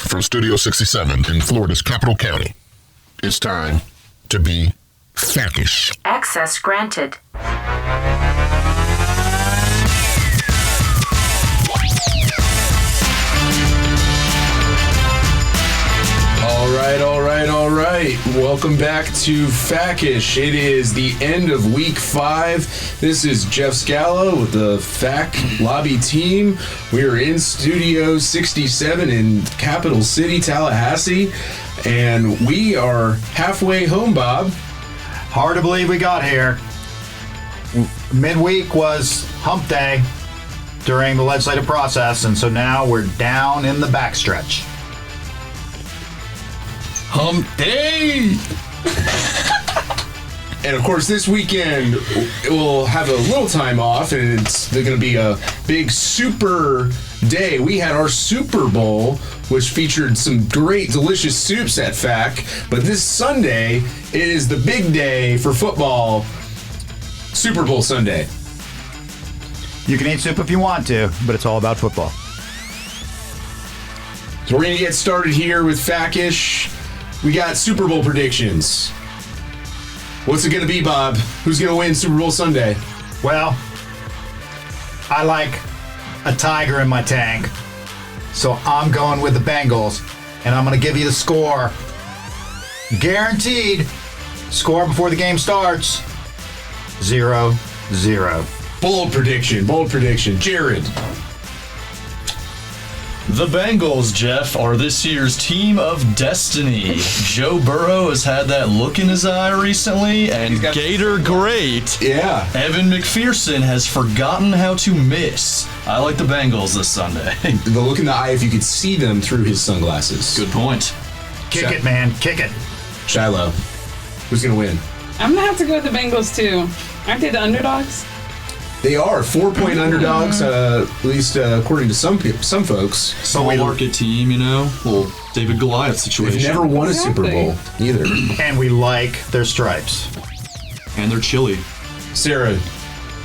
from Studio 67 in Florida's capital county. It's time to be FACish. Access granted. All right. Welcome back to FACish. It is the end of week 5. This is Jeff Scala with the FAC lobby team. We are in Studio 67 in Capital City, Tallahassee, and we are halfway home, Bob. Hard to believe we got here. Midweek was hump day during the legislative process, and so now we're down in the backstretch. Hump day! And of course, this weekend we'll have a little time off, and it's going to be a big super day. We had our Super Bowl, which featured some great, delicious soups at FAC. But this Sunday is the big day for football, Super Bowl Sunday. You can eat soup if you want to, but it's all about football. So we're going to get started here with FACish. We got Super Bowl predictions. What's it going to be, Bob? Who's going to win Super Bowl Sunday? Well, I like a tiger in my tank, so I'm going with the Bengals, and I'm going to give you the score. Guaranteed. Score before the game starts. 0-0. Bold prediction. Jared. The Bengals, Jeff, are this year's team of destiny. Joe Burrow has had that look in his eye recently, and Gator great. Yeah. Evan McPherson has forgotten how to miss. I like the Bengals this Sunday. The look in the eye if you could see them through his sunglasses. Good point. Kick it, man. Kick it. Shiloh. Who's going to win? I'm going to have to go with the Bengals, too. Aren't they the underdogs? They are 4-point underdogs, at least according to some folks. Small market team, you know, little David Goliath situation. They've never won a Super Bowl either. And we like their stripes. And they're chilly. Sarah,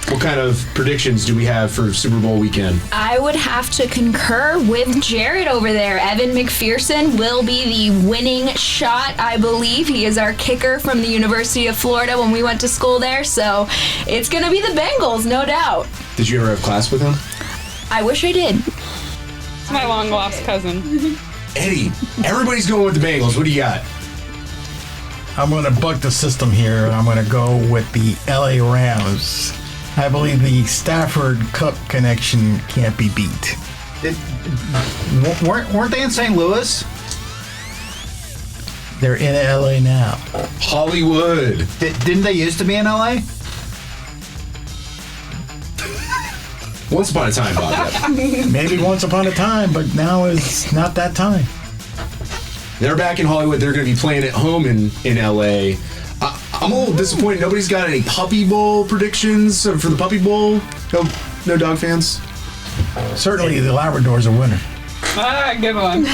what kind of predictions do we have for Super Bowl weekend? I would have to concur with Jared over there. Evan McPherson will be the winning shot, I believe. He is our kicker from the University of Florida when we went to school there, so it's going to be the Bengals, no doubt. Did you ever have class with him? I wish I did. It's my long-lost cousin. Eddie, everybody's going with the Bengals. What do you got? I'm going to buck the system here, and I'm going to go with the LA Rams. I believe the Stafford Cup connection can't be beat. Weren't they in St. Louis? They're in LA now. Hollywood. Didn't they used to be in LA? Once upon a time, Bob. Maybe once upon a time, but now is not that time. They're back in Hollywood. They're going to be playing at home in LA. I'm a little disappointed. Nobody's got any Puppy Bowl predictions for the Puppy Bowl? No dog fans? Certainly, the Labrador's a winner. Good one.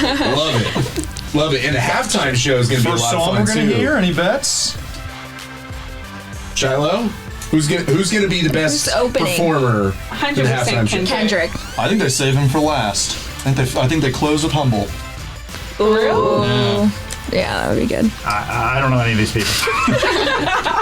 Love it. And the halftime show is going to be a lot of fun, we're going too. to hear. Any bets? Shiloh? Who's going to be the best performer in the halftime show? Kendrick. I think they save him for last. I think they close with Humble. Ooh. Yeah, that would be good. I don't know any of these people.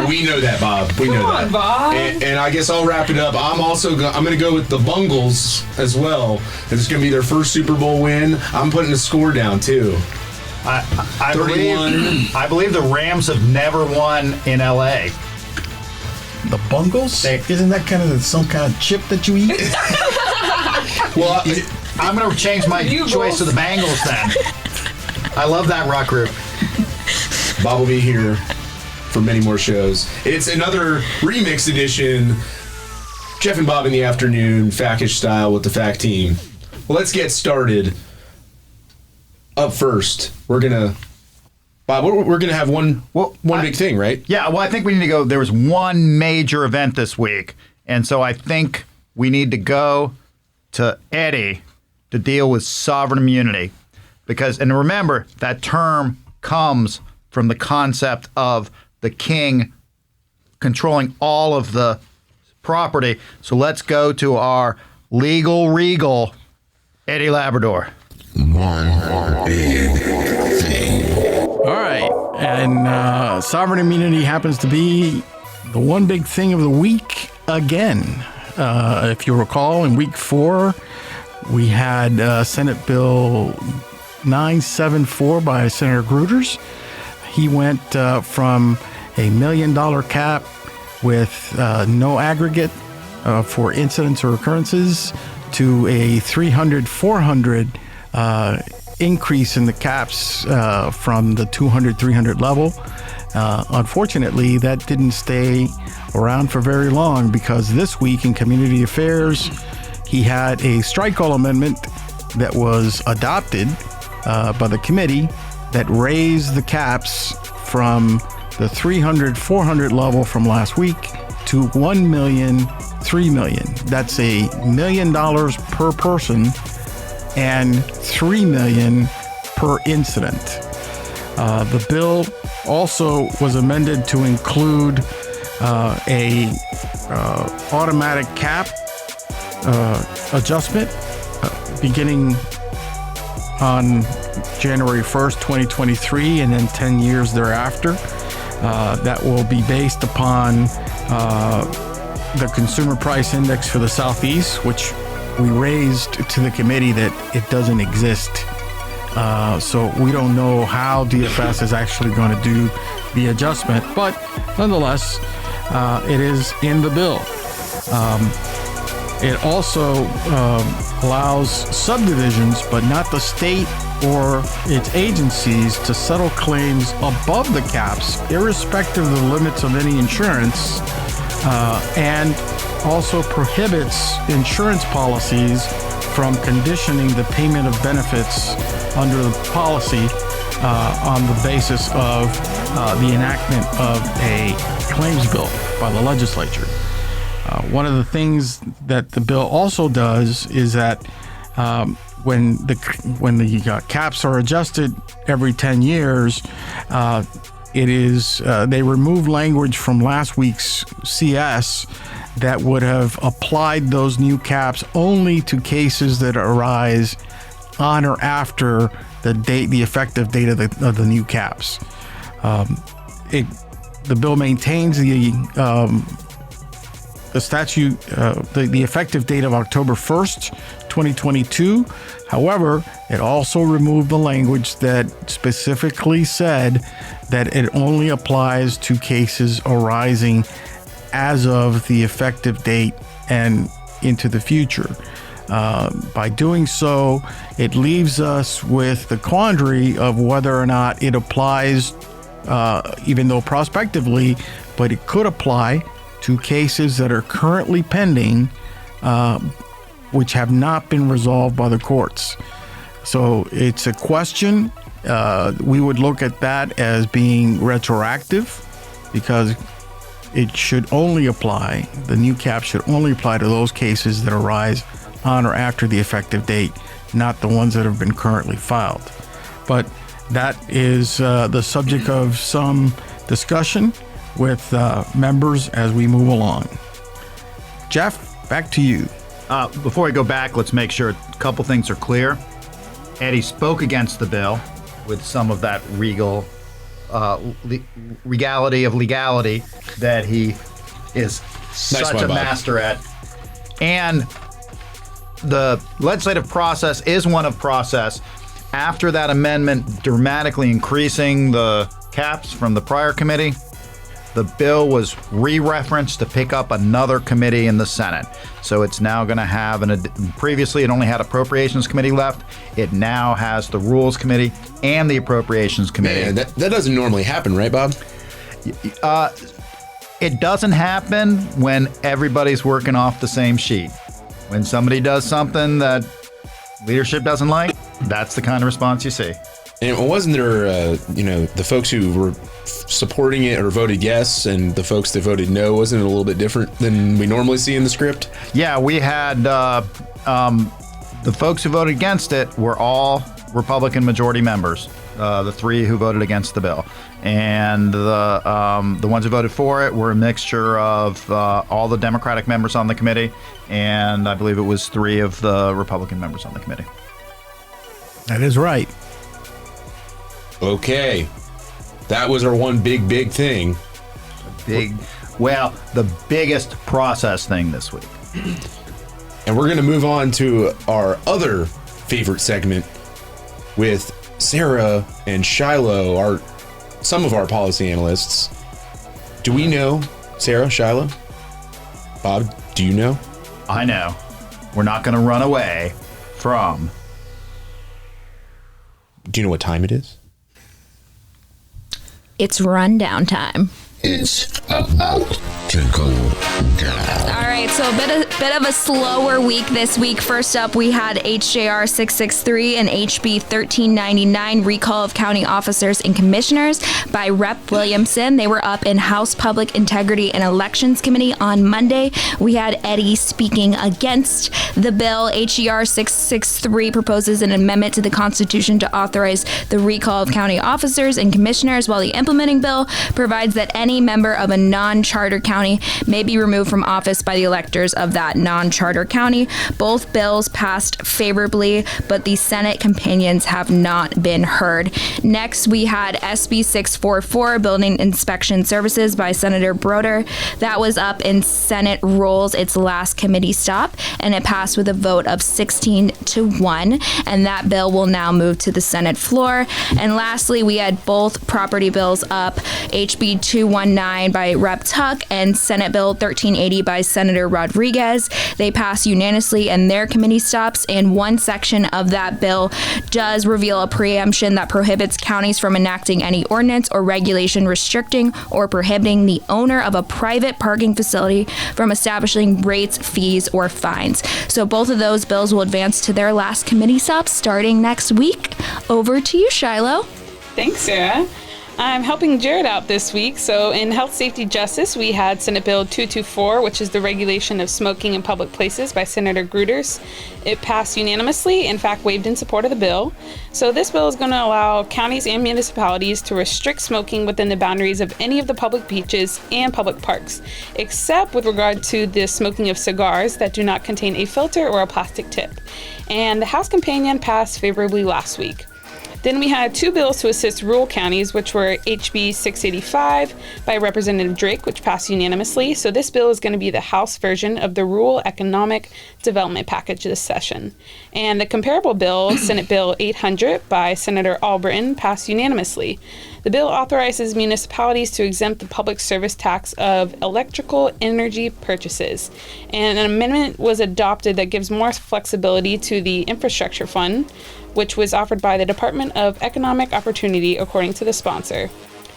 We know that, Bob. We know that. Bob. And I guess I'll wrap it up. I'm going to go with the Bungles as well. It's going to be their first Super Bowl win. I'm putting the score down, too. I 31. I believe the Rams have never won in LA. The Bungles? Isn't that kind of some kind of chip that you eat? Well, I'm going to change my choice to the Bengals then. I love that rock group. Bob will be here for many more shows. It's another remix edition. Jeff and Bob in the afternoon, FACish style with the FAC team. Well, let's get started. Up first, we're gonna have one big thing, right? Yeah, well, I think we need to go. There was one major event this week, and so I think we need to go to Eddie to deal with sovereign immunity. And remember, that term comes from the concept of the king controlling all of the property. So let's go to our legal regal, Eddie Labrador. one big thing. All right. And sovereign immunity happens to be the one big thing of the week again. If you recall, in week 4, we had Senate Bill 974 by Senator Gruters. He went from a $1 million cap with no aggregate for incidents or occurrences to a 400 increase in the caps from the 200-300 level. Unfortunately, that didn't stay around for very long, because this week in Community Affairs, he had a strike call amendment that was adopted by the committee that raised the caps from the 300-400 level from last week to $1 million, $3 million. That's $1 million per person and $3 million per incident. The bill also was amended to include a automatic cap adjustment beginning on January 1st, 2023, and then 10 years thereafter. That will be based upon the Consumer Price Index for the Southeast, which we raised to the committee that it doesn't exist. So we don't know how DFS is actually going to do the adjustment, but nonetheless, it is in the bill. It also allows subdivisions, but not the state or its agencies, to settle claims above the caps, irrespective of the limits of any insurance, and also prohibits insurance policies from conditioning the payment of benefits under the policy on the basis of the enactment of a claims bill by the legislature. One of the things that the bill also does is that when the caps are adjusted every 10 years, they remove language from last week's CS that would have applied those new caps only to cases that arise on or after the effective date of the new caps. The bill maintains the statute, the effective date of October 1st, 2022. However, it also removed the language that specifically said that it only applies to cases arising as of the effective date and into the future. By doing so, it leaves us with the quandary of whether or not it applies, even though prospectively, but it could apply to cases that are currently pending, which have not been resolved by the courts. So it's a question. We would look at that as being retroactive, because it should only apply, the new cap should only apply to those cases that arise on or after the effective date, not the ones that have been currently filed. But that is the subject of some discussion with members as we move along. Jeff, back to you. Before we go back, let's make sure a couple things are clear. Eddie spoke against the bill with some of that regality of legality that he is such a master at. And the legislative process is one of process. After that amendment dramatically increasing the caps from the prior committee, the bill was re-referenced to pick up another committee in the Senate. So it's now going to have previously it only had Appropriations Committee left. It now has the Rules Committee and the Appropriations Committee. Man, that doesn't normally happen, right, Bob? It doesn't happen when everybody's working off the same sheet. When somebody does something that leadership doesn't like, that's the kind of response you see. And wasn't there, the folks who were supporting it or voted yes, and the folks that voted no, wasn't it a little bit different than we normally see in the script? Yeah, we had the folks who voted against it were all Republican majority members, the 3 who voted against the bill. And the ones who voted for it were a mixture of all the Democratic members on the committee, and I believe it was 3 of the Republican members on the committee. That is right. Okay. That was our one big thing. The biggest process thing this week. And we're going to move on to our other favorite segment with Sarah and Shiloh, some of our policy analysts. Do we know Sarah, Shiloh? Bob, do you know? I know. We're not going to run away from... Do you know what time it is? It's rundown time. It's about to go down. All right, so a bit of a slower week this week. First up, we had HJR 663 and HB 1399, recall of county officers and commissioners by Rep. Williamson. They were up in House Public Integrity and Elections Committee on Monday. We had Eddie speaking against the bill. HJR 663 proposes an amendment to the Constitution to authorize the recall of county officers and commissioners, while the implementing bill provides that any member of a non-charter county may be removed from office by the electors of that non-charter county. Both bills passed favorably, but the Senate companions have not been heard. Next, we had SB 644, Building Inspection Services by Senator Broder. That was up in Senate Rules, its last committee stop, and it passed with a vote of 16-1, and that bill will now move to the Senate floor. And lastly, we had both property bills up, HB 219 by Rep. Tuck and Senate Bill 1380 by Senator Rodriguez. They passed unanimously in their committee stops, and one section of that bill does reveal a preemption that prohibits counties from enacting any ordinance or regulation restricting or prohibiting the owner of a private parking facility from establishing rates, fees, or fines. So both of those bills will advance to their last committee stops starting next week. Over to you, Shiloh. Thanks, Sarah. I'm helping Jared out this week. So in Health, Safety, Justice, we had Senate Bill 224, which is the regulation of smoking in public places by Senator Gruters. It passed unanimously, in fact, waived in support of the bill. So this bill is going to allow counties and municipalities to restrict smoking within the boundaries of any of the public beaches and public parks, except with regard to the smoking of cigars that do not contain a filter or a plastic tip. And the House companion passed favorably last week. Then we had two bills to assist rural counties, which were HB 685 by Representative Drake, which passed unanimously. So this bill is going to be the House version of the Rural Economic Development Package this session. And the comparable bill, Senate Bill 800 by Senator Albritton, passed unanimously. The bill authorizes municipalities to exempt the public service tax of electrical energy purchases. And an amendment was adopted that gives more flexibility to the infrastructure fund, which was offered by the Department of Economic Opportunity, according to the sponsor.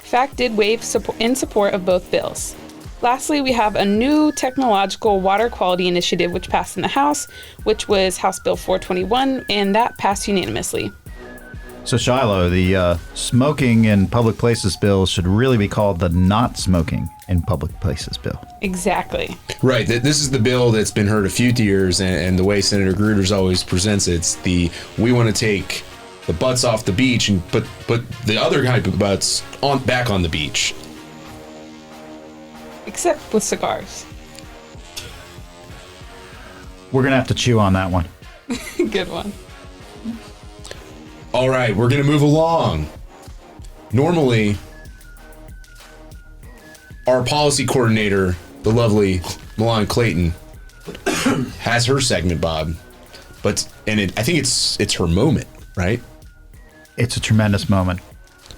FAC did waive in support of both bills. Lastly, we have a new technological water quality initiative which passed in the House, which was House Bill 421, and that passed unanimously. So Shiloh, the smoking in public places bill should really be called the not smoking in public places bill. Exactly. Right. This is the bill that's been heard a few years, and the way Senator Gruters always presents it, it's we want to take the butts off the beach and put the other type of butts back on the beach. Except with cigars. We're going to have to chew on that one. Good one. All right, we're going to move along. Normally, our policy coordinator, the lovely Milan Clayton, has her segment, Bob. I think it's her moment, right? It's a tremendous moment.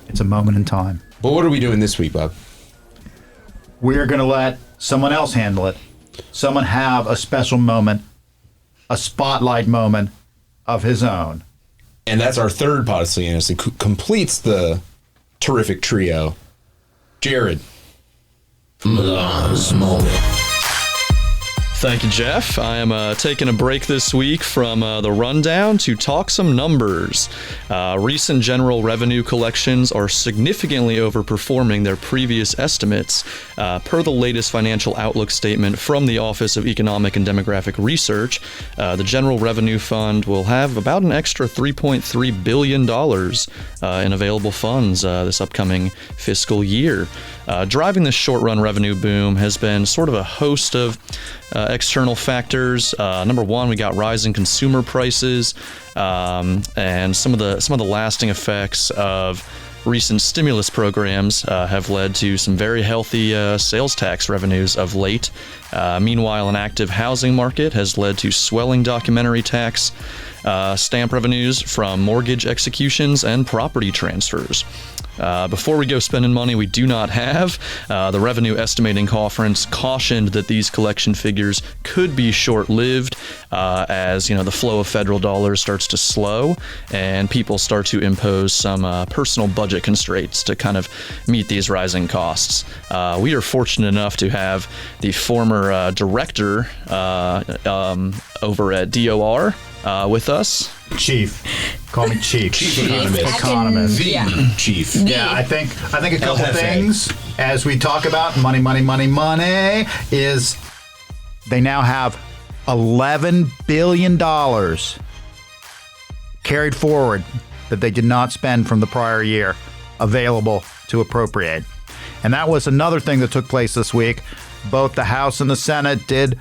It's a moment in time. But what are we doing this week, Bob? We're going to let someone else handle it. Someone have a special moment, a spotlight moment of his own. And that's our third policy analyst. It completes the terrific trio. Jared. Milan's moment. Thank you, Jeff. I am taking a break this week from the rundown to talk some numbers. Recent general revenue collections are significantly overperforming their previous estimates. Per the latest financial outlook statement from the Office of Economic and Demographic Research, the General Revenue Fund will have about an extra $3.3 billion in available funds this upcoming fiscal year. Driving this short-run revenue boom has been sort of a host of external factors. Number one, we got rising consumer prices, and some of the lasting effects of recent stimulus programs have led to some very healthy sales tax revenues of late. Meanwhile, an active housing market has led to swelling documentary tax stamp revenues from mortgage executions and property transfers. Before we go spending money we do not have, the Revenue Estimating Conference cautioned that these collection figures could be short-lived as the flow of federal dollars starts to slow and people start to impose some personal budget constraints to kind of meet these rising costs. We are fortunate enough to have the former director over at DOR with us. Chief. Call me Chief. Chief economist. The chief. Yeah, I think a couple things as we talk about money is they now have $11 billion carried forward that they did not spend from the prior year available to appropriate. And that was another thing that took place this week. Both the House and the Senate did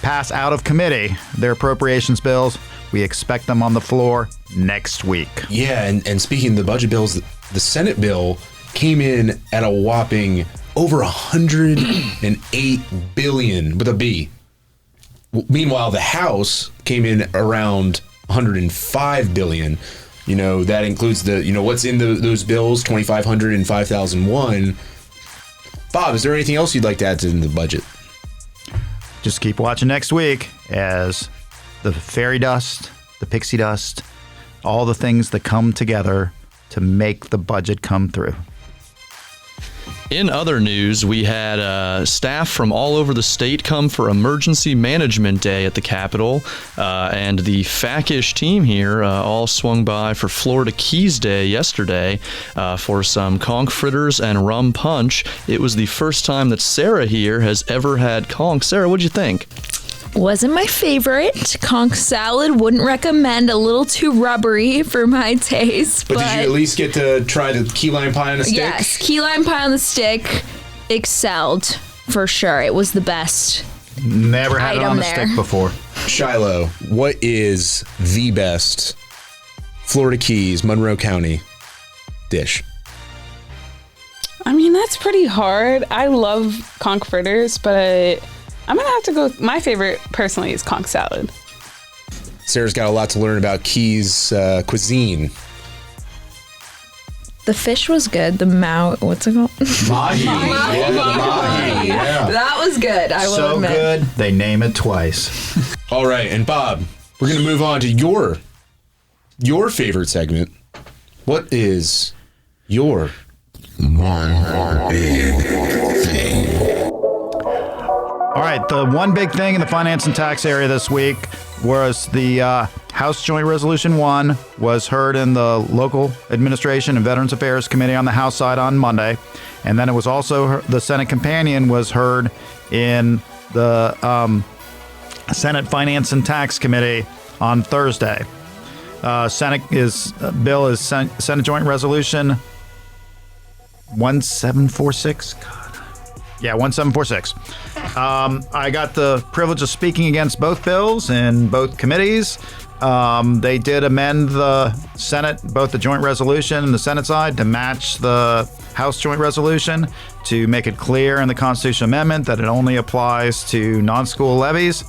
pass out of committee their appropriations bills. We expect them on the floor next week. Yeah, and speaking of the budget bills, the Senate bill came in at a whopping over $108 billion with a B. Meanwhile, the House came in around $105 billion. That includes what's in those bills, 2,500 and 5,001. Bob, is there anything else you'd like to add to the budget? Just keep watching next week as the fairy dust, the pixie dust, all the things that come together to make the budget come through. In other news, we had staff from all over the state come for Emergency Management Day at the Capitol, and the FACish team here all swung by for Florida Keys Day yesterday for some conch fritters and rum punch. It was the first time that Sarah here has ever had conch. Sarah, what'd you think? Wasn't my favorite. Conch salad, wouldn't recommend, a little too rubbery for my taste. But did you at least get to try the key lime pie on a stick? Yes, key lime pie on the stick excelled for sure. It was the best. Never had it on a stick before. Shiloh, what is the best Florida Keys, Monroe County dish? I mean, that's pretty hard. I love conch fritters, but I'm going to have to go. My favorite, personally, is conch salad. Sarah's got a lot to learn about Keys cuisine. The fish was good. What's it called? Mahi. Mahi. Yeah. That was good, I will admit. So good, they name it twice. All right, and Bob, we're going to move on to your favorite segment. What is your One big thing. All right, the one big thing in the finance and tax area this week was the House Joint Resolution 1 was heard in the Local Administration and Veterans Affairs Committee on the House side on Monday. And then it was also, the Senate companion was heard in the Senate Finance and Tax Committee on Thursday. Senate Joint Resolution 1746. Yeah, 1746. I got the privilege of speaking against both bills in both committees. They did amend the Senate, both the joint resolution and the Senate side, to match the House joint resolution to make it clear in the constitutional amendment that it only applies to non-school levies.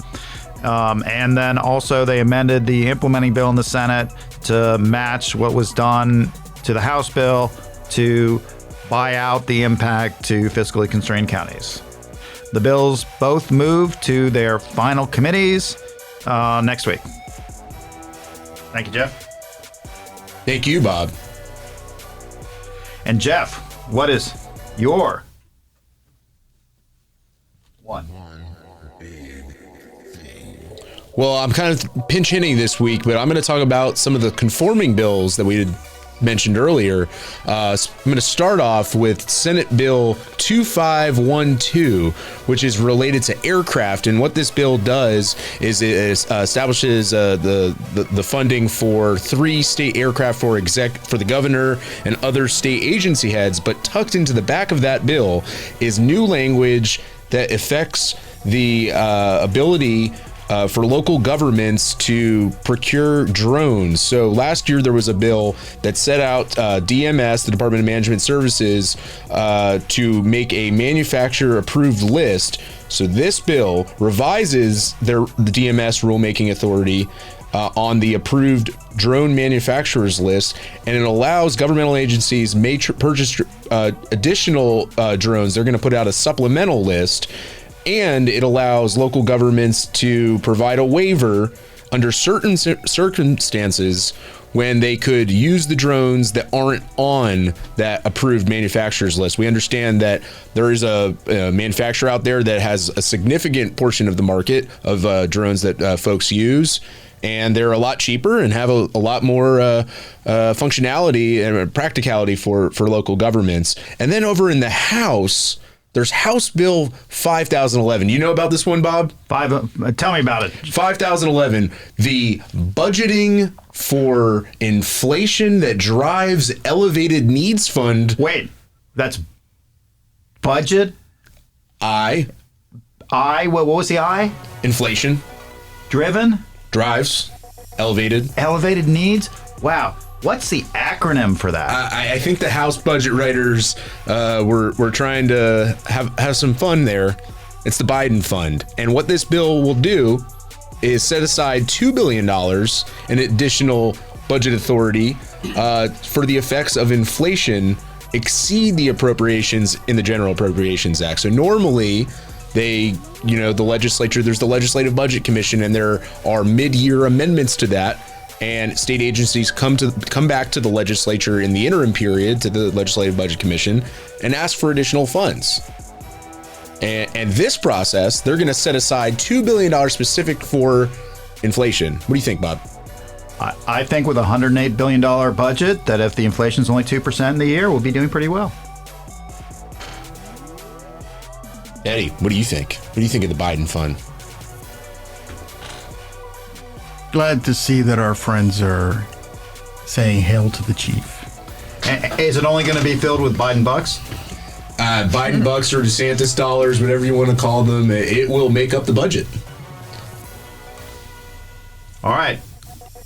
And then also they amended the implementing bill in the Senate to match what was done to the House bill to buy out the impact to fiscally constrained counties. The bills both move to their final committees next week. Thank you, Jeff. Thank you, Bob. And Jeff, what is your one? Well, I'm kind of pinch hitting this week, but I'm going to talk about some of the conforming bills that we mentioned earlier. I'm going to start off with Senate Bill 2512, which is related to aircraft. And what this bill does is it establishes the funding for 3 state aircraft for the governor and other state agency heads. But tucked into the back of that bill is new language that affects the ability for local governments to procure drones. So last year there was a bill that set out DMS, the Department of Management Services, to make a manufacturer-approved list. So this bill revises the DMS rulemaking authority on the approved drone manufacturers list, and it allows governmental agencies may purchase additional drones. They're going to put out a supplemental list. And it allows local governments to provide a waiver under certain circumstances when they could use the drones that aren't on that approved manufacturers list. We understand that there is a manufacturer out there that has a significant portion of the market of drones that folks use, and they're a lot cheaper and have a lot more functionality and practicality for local governments. And then over in the House, there's House Bill 5011. You know about this one, Bob? Tell me about it. 5011, the budgeting for inflation that drives elevated needs fund. Wait, that's budget? What was the I? Inflation. Driven? Drives. Elevated. Elevated needs? Wow. What's the acronym for that? I think the House budget writers were trying to have some fun there. It's the Biden Fund. And what this bill will do is set aside $2 billion in additional budget authority for the effects of inflation exceed the appropriations in the General Appropriations Act. So normally the legislature, there's the Legislative Budget Commission, and there are mid-year amendments to that. And state agencies come back to the legislature in the interim period, to the Legislative Budget Commission, and ask for additional funds. And this process, they're going to set aside $2 billion specific for inflation. What do you think, Bob? I think with a $108 billion budget, that if the inflation is only 2% in the year, we'll be doing pretty well. Eddie, what do you think? What do you think of the Biden Fund? Glad to see that our friends are saying hail to the chief. Is it only going to be filled with Biden bucks? Biden bucks or DeSantis dollars, whatever you want to call them, it will make up the budget. All right.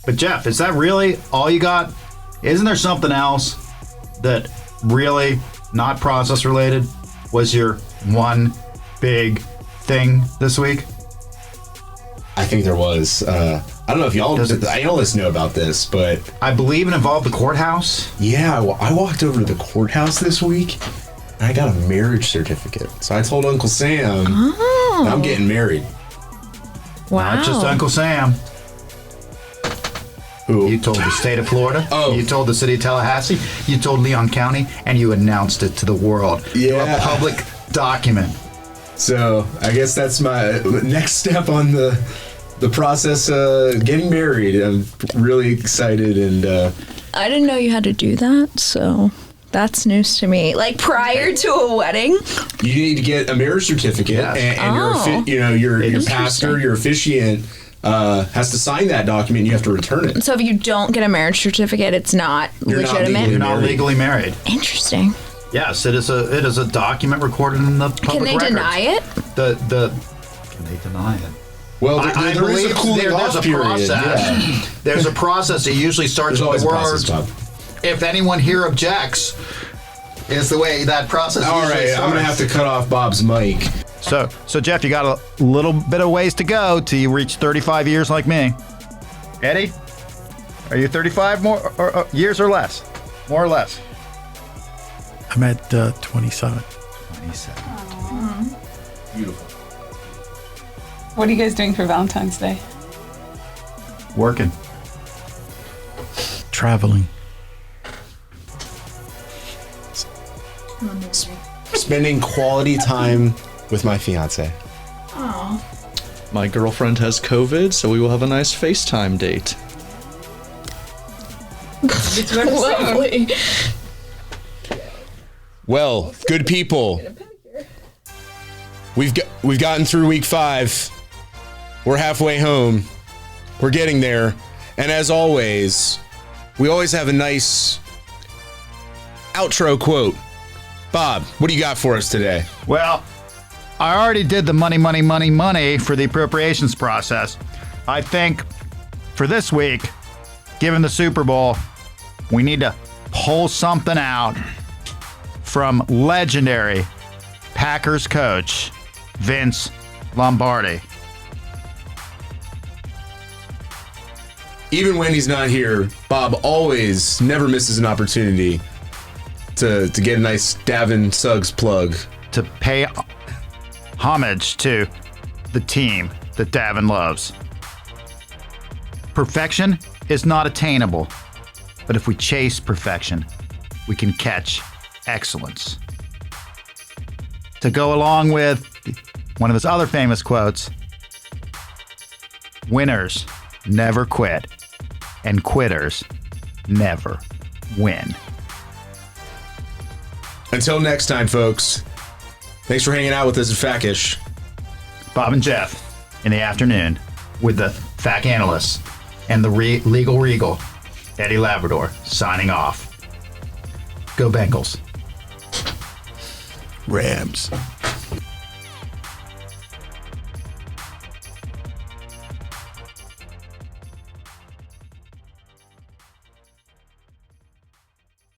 But Jeff, is that really all you got? Isn't there something else that really not process related was your one big thing this week? I think there was. I don't know if y'all know about this, but I believe it involved the courthouse. Yeah, I walked over to the courthouse this week, and I got a marriage certificate. So I told Uncle Sam, I'm getting married. Wow. Not just Uncle Sam. Who? You told the state of Florida. Oh. You told the city of Tallahassee. You told Leon County, and you announced it to the world. Yeah. You're a public document. So I guess that's my next step on the process, getting married. I'm really excited, and I didn't know you had to do that, so that's news to me. Like prior to a wedding, you need to get a marriage certificate, and your pastor, your officiant, has to sign that document. And you have to return it. so if you don't get a marriage certificate, it's not legitimate. You're not legally married. Interesting. Yes, it is a document recorded in the public Can they records. deny it? Can they deny it? Well, I there is believe a cooling there's off a period. process. Yeah. There's a process. It usually starts There's with always the a process, words. Bob. If anyone here objects, is the way that process All usually right, starts. I'm gonna have to cut off Bob's mic. So Jeff, you got a little bit of ways to go till you reach 35 years like me. Eddie, are you 35 more or years or less? More or less? I'm at 27. 27. Beautiful. What are you guys doing for Valentine's Day? Working. Traveling. Spending quality time with my fiance. My girlfriend has COVID, so we will have a nice FaceTime date. Lovely. Well, good people. We've gotten through week 5. We're halfway home. We're getting there. And as always, we always have a nice outro quote. Bob, what do you got for us today? Well, I already did the money for the appropriations process. I think for this week, given the Super Bowl, we need to pull something out from legendary Packers coach Vince Lombardi. Even when he's not here, Bob always never misses an opportunity to get a nice Davin Suggs plug. To pay homage to the team that Davin loves. Perfection is not attainable, but if we chase perfection, we can catch excellence. To go along with one of his other famous quotes, winners never quit, and quitters never win. Until next time, folks, thanks for hanging out with us at FACish. Bob and Jeff in the afternoon with the FAC analysts and the legal regal, Eddie Labrador, signing off. Go Bengals. Rams.